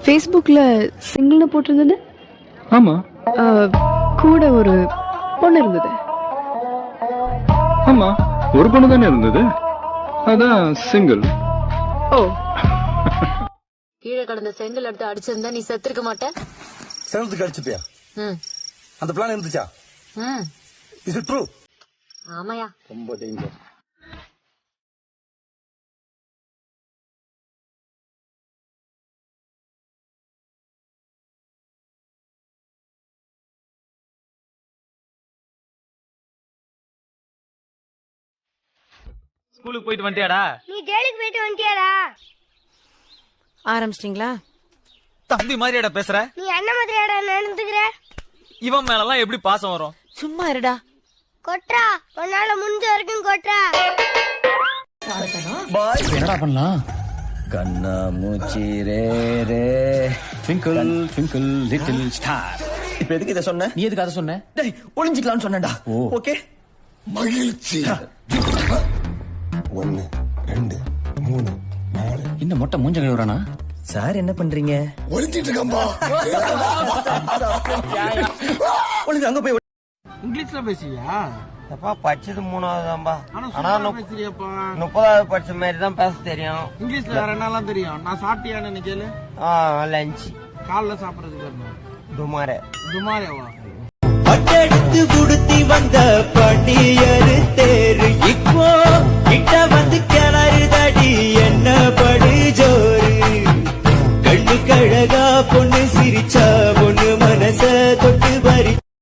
ஃபேஸ்புக்ல சிங்கிள்னு போட்டிருந்தது. ஆமா. கூட ஒரு பொண்ணு இருந்தது. ஆமா, ஒரு பொண்ணு தானே இருந்தது. அதான் சிங்கிள். ஓ, கீழே கடந்த செங்கல் எடுத்து அடிச்சிருந்தா நீ செத்துருக்க மாட்ட. செவன்த்துக்கு அடிச்சுப்பியா? அந்த பிளான் இருந்துச்சா? Is it true? ஆமாயா. ரொம்ப டேஞ்சர். ஸ்கூலுக்கு போயிட்டு வந்துட்டியாடா? நீ ஜெயிலுக்கு போயிட்டு வந்துட்டியாடா? ஆரம்பிச்சிட்டீங்களா? தம்பி மாதிரியாடா பேசுற? நீ என்ன மாதிரியாடா நடந்துக்கிற? இவன் மேலலாம் எப்படி பாசம் வரும்? சும்மா இருடா. கொட்றா, உன்னால முடிஞ்ச வரைக்கும் கொட்றா. பாய் என்னடா பண்ணலாம்? கண்ணா மூச்சி ரே ரே ட்விங்கிள் ட்விங்கிள் லிட்டில் ஸ்டார். இப்போ எதுக்கு இத சொன்ன? நீ எதுக்கு அத சொன்ன? டேய் ஒளிஞ்சிக்கலாம்னு சொன்னேன்டா. ஓகே மகிழ்ச்சி. 1 2 3 4. இந்த மொட்டை மூஞ்ச கழுவுறானா? சார் என்ன பண்றீங்க? ஒளிஞ்சிட்டு இருக்கம்பா. ஒளிஞ்சு அங்க போய் இங்கிலீஷ்ல பேசுவியா? அப்பா படிச்சது 3ஆவதுதான்பா. ஆனா பேசுறியப்பா. 30ஆவது படிச்ச மாதிரி தான் பேச தெரியும். இங்கிலீஷ்ல வேற என்னலாம் தெரியும்? நான் சாப்பிட்டியான்னு கேளு. லஞ்ச் காலைல சாப்பிடறதுக்கு என்ன? டுமாரே. டுமாரேவா? பட்டெடுத்து குடுத்தி வந்த பாட்டி